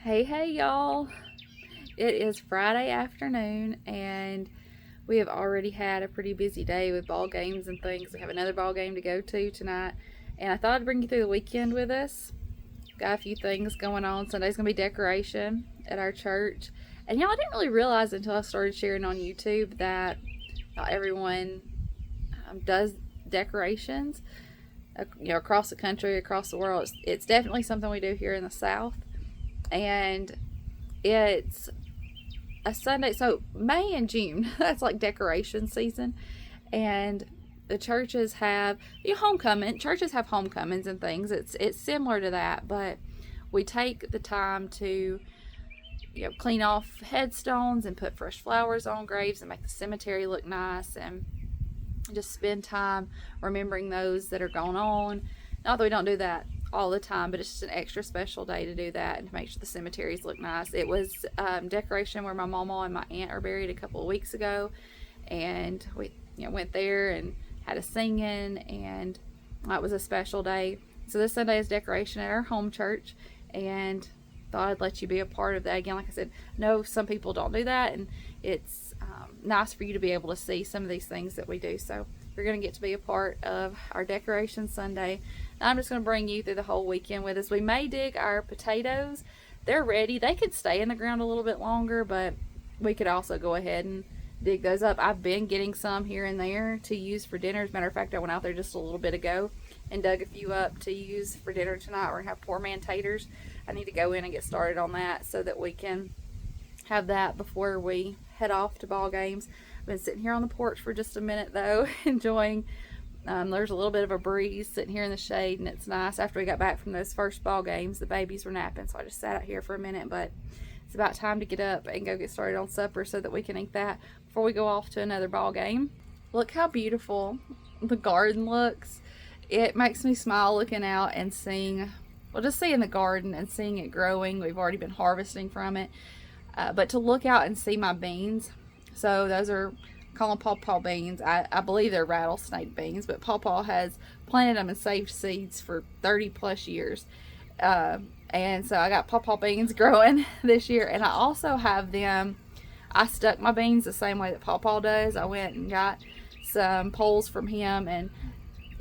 Hey y'all. It is Friday afternoon and we have already had a pretty busy day with ball games and things. We have another ball game to go to tonight, and I thought I'd bring you through the weekend with us. Got a few things going on. Sunday's gonna be decoration at our church, and y'all, I didn't really realize until I started sharing on YouTube that not everyone does decorations, across the country, across the world. It's definitely something we do here in the South, and it's a Sunday. So May and June, that's like decoration season, and the churches have homecoming. Churches have homecomings and things. It's similar to that, but we take the time to clean off headstones and put fresh flowers on graves and make the cemetery look nice, and just spend time remembering those that are gone on. Not that we don't do that all the time, but it's just an extra special day to do that and to make sure the cemeteries look nice. It was decoration where my mama and my aunt are buried a couple of weeks ago, and we went there and had a singing, and that was a special day. So this Sunday is decoration at our home church, and thought I'd let you be a part of that. Again, like I said, no, some people don't do that, and it's nice for you to be able to see some of these things that we do. So you're going to get to be a part of our decoration Sunday. Now I'm just going to bring you through the whole weekend with us. We may dig our potatoes. They're ready. They could stay in the ground a little bit longer, but we could also go ahead and dig those up. I've been getting some here and there to use for dinner. As a matter of fact, I went out there just a little bit ago and dug a few up to use for dinner tonight. We're going to have poor man taters. I need to go in and get started on that so that we can have that before we head off to ball games. I've been sitting here on the porch for just a minute though, enjoying. There's a little bit of a breeze sitting here in the shade, and it's nice. After we got back from those first ball games, the babies were napping, so I just sat out here for a minute. But it's about time to get up and go get started on supper so that we can eat that before we go off to another ball game. Look how beautiful the garden looks. It makes me smile looking out and seeing, just seeing the garden and seeing it growing. We've already been harvesting from it. But to look out and see my beans, so those are, call them pawpaw beans. I believe they're rattlesnake beans, but pawpaw has planted them and saved seeds for 30 plus years. And so I got pawpaw beans growing this year, and I also have them, I stuck my beans the same way that pawpaw does. I went and got some poles from him, and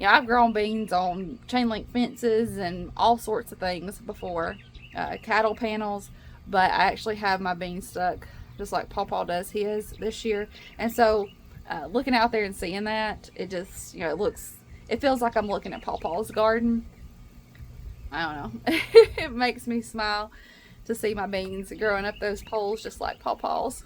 I've grown beans on chain link fences and all sorts of things before, cattle panels, but I actually have my beans stuck just like pawpaw does his this year. And so looking out there and seeing that, it just, it feels like I'm looking at pawpaw's garden. I don't know. It makes me smile to see my beans growing up those poles just like pawpaw's.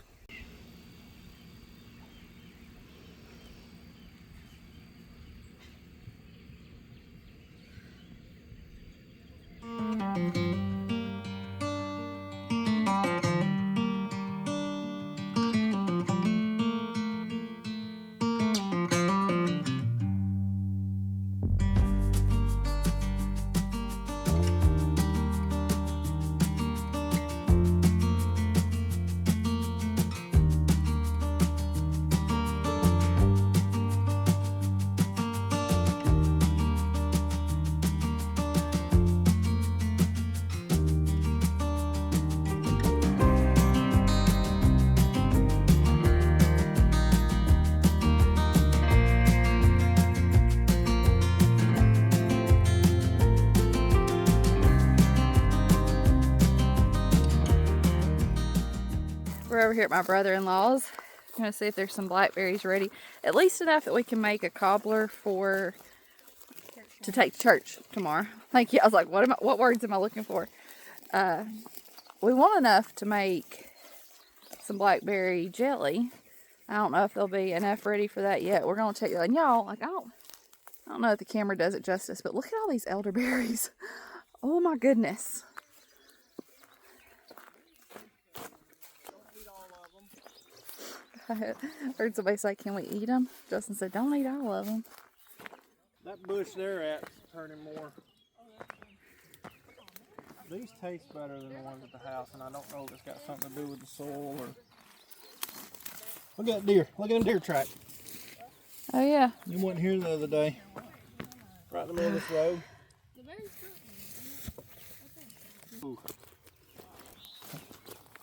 We're over here at my brother-in-law's. I'm gonna see if there's some blackberries ready. At least enough that we can make a cobbler to take to church tomorrow. Thank you. I was like, what words am I looking for? We want enough to make some blackberry jelly. I don't know if there'll be enough ready for that yet. We're gonna take, and y'all, like, I don't know if the camera does it justice, but look at all these elderberries. Oh my goodness. I heard somebody say, can we eat them? Justin said, don't eat all of them. That bush they're at turning more. These taste better than the ones at the house, and I don't know if it's got something to do with the soil or... Look at that deer. Look at them deer track. Oh yeah. You wasn't here the other day. Right in the middle of this road. Ooh.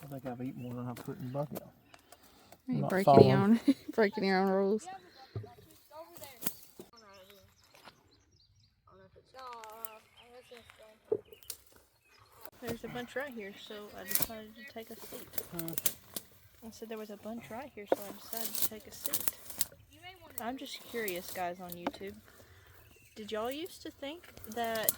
I think I've eaten more than I've put in the bucket. You breaking your own, breaking your own rules. There's a bunch right here, so I decided to take a seat. I said there was a bunch right here, so I decided to take a seat. I'm just curious, guys on YouTube. Did y'all used to think that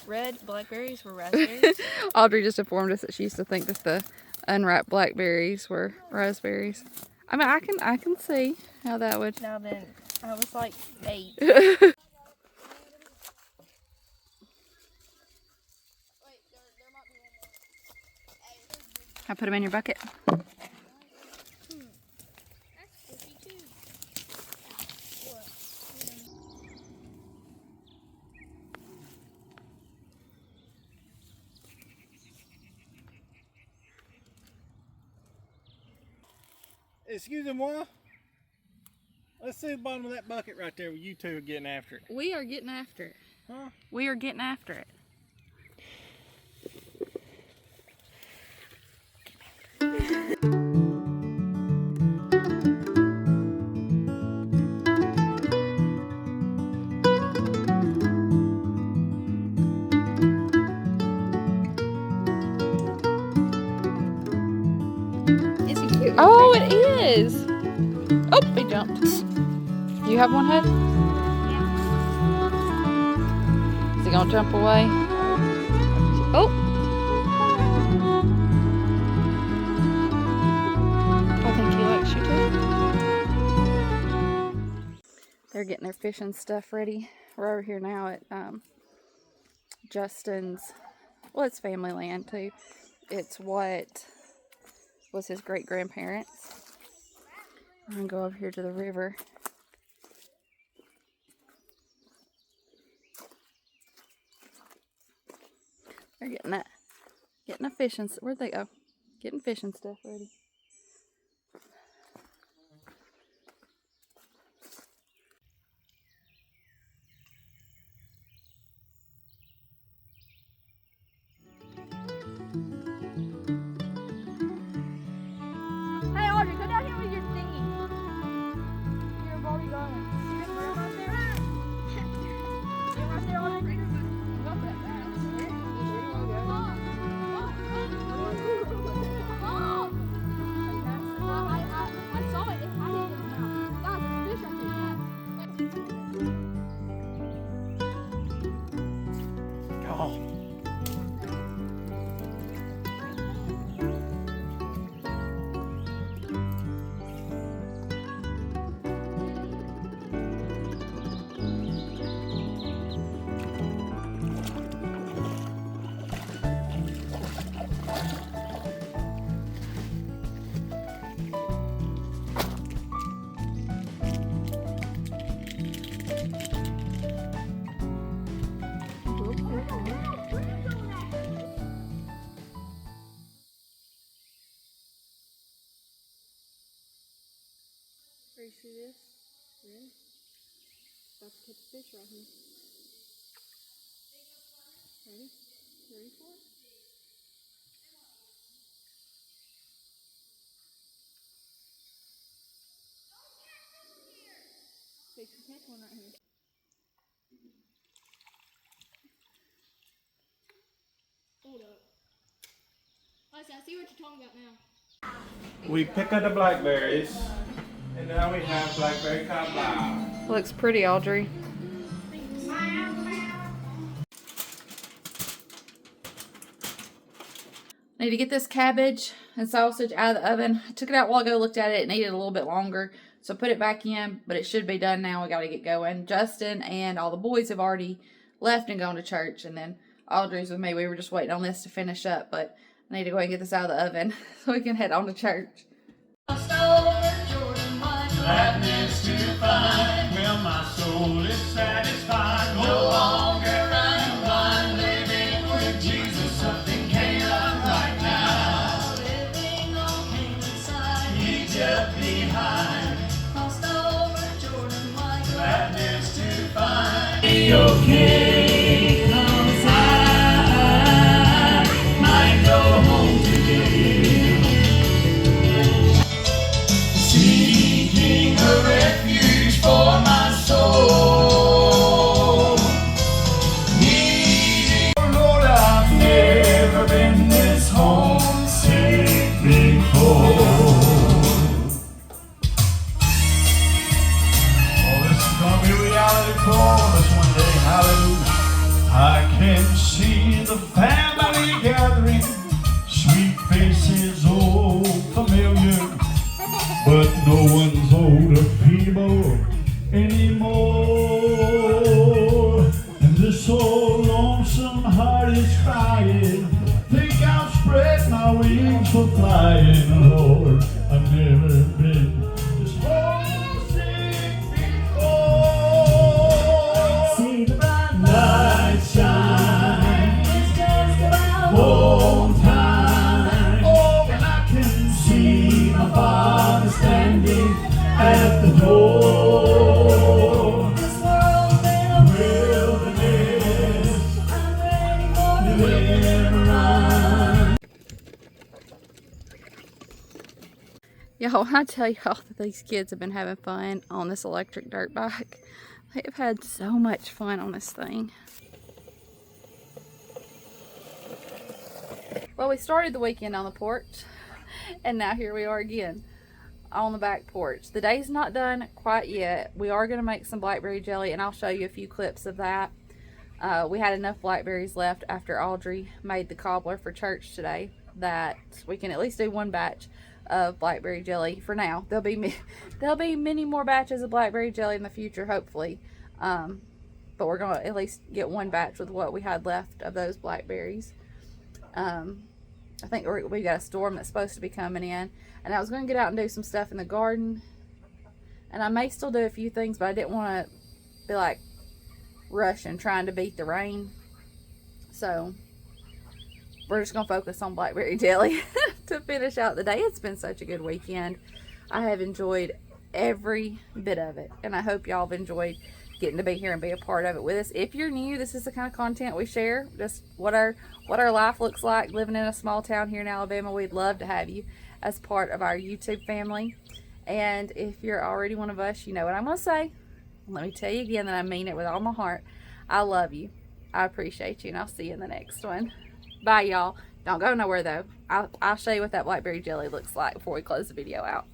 red blackberries were raspberries? Audrey just informed us that she used to think that the unwrapped blackberries were raspberries. I mean, I can see how that would. Now then, I was like 8. I put them in your bucket. Excusez-moi. Let's see the bottom of that bucket right there where you two are getting after it. We are getting after it. Huh? We are getting after it. Oh, it is. Oh, he jumped. You have one head? Yeah. Is he gonna jump away? Oh. I think he likes you too. They're getting their fishing stuff ready. We're over here now at Justin's. Well, it's family land too. It's what was his great grandparents. I'm gonna go over here to the river. They're getting a fishing. Where'd they go? Getting fishing stuff ready. Audrey, go down here with your thingy. Your Barbie garland. You can right there. Get right there, Audrey. Go that fast. Where do you want to go? I saw it. It had it in its mouth. Guys, there's fish right there. Oh. You see this? Ready? About to catch a fish right here. Ready? Ready for it? They can catch one right here. Hold up. I see what you're talking about now. We pick up the blackberries, and now we have blackberry cobbler. Looks pretty, Audrey. Need to get this cabbage and sausage out of the oven. I took it out a while ago, looked at it. It needed a little bit longer, so put it back in, but it should be done now. We got to get going. Justin and all the boys have already left and gone to church, and then Audrey's with me. We were just waiting on this to finish up, but I need to go ahead and get this out of the oven so we can head on to church. Gladness to find, well, my soul is satisfied. No longer I'm living with Jesus, something came up right now. Living on Canaan's side, Egypt behind, crossed over Jordan wide. Gladness to find, be okay, 'cause I might go home today. been a Lord, I've never been this homesick before. See the bright light shine, it's just about home time. Oh, and I can see my Father standing at the door. This world's been a wilderness, I'm ready for deliverance. Y'all, when I tell y'all that these kids have been having fun on this electric dirt bike, they've had so much fun on this thing. Well, we started the weekend on the porch, and now here we are again on the back porch. The day's not done quite yet. We are going to make some blackberry jelly, and I'll show you a few clips of that. We had enough blackberries left after Audrey made the cobbler for church today that we can at least do one batch of blackberry jelly for now. There'll be many more batches of blackberry jelly in the future, hopefully, but we're gonna at least get one batch with what we had left of those blackberries. I think we got a storm that's supposed to be coming in, and I was going to get out and do some stuff in the garden, and I may still do a few things, but I didn't want to be like rushing trying to beat the rain, so we're just gonna focus on blackberry jelly to finish out the day. It's been such a good weekend. I have enjoyed every bit of it, and I hope y'all have enjoyed getting to be here and be a part of it with us. If you're new, this is the kind of content we share, just what our life looks like living in a small town here in Alabama. We'd love to have you as part of our YouTube family. And if you're already one of us, you know what I'm gonna say. Let me tell you again that I mean it with all my heart. I love you, I appreciate you, and I'll see you in the next one. Bye, y'all. Don't go nowhere though. I'll show you what that blackberry jelly looks like before we close the video out.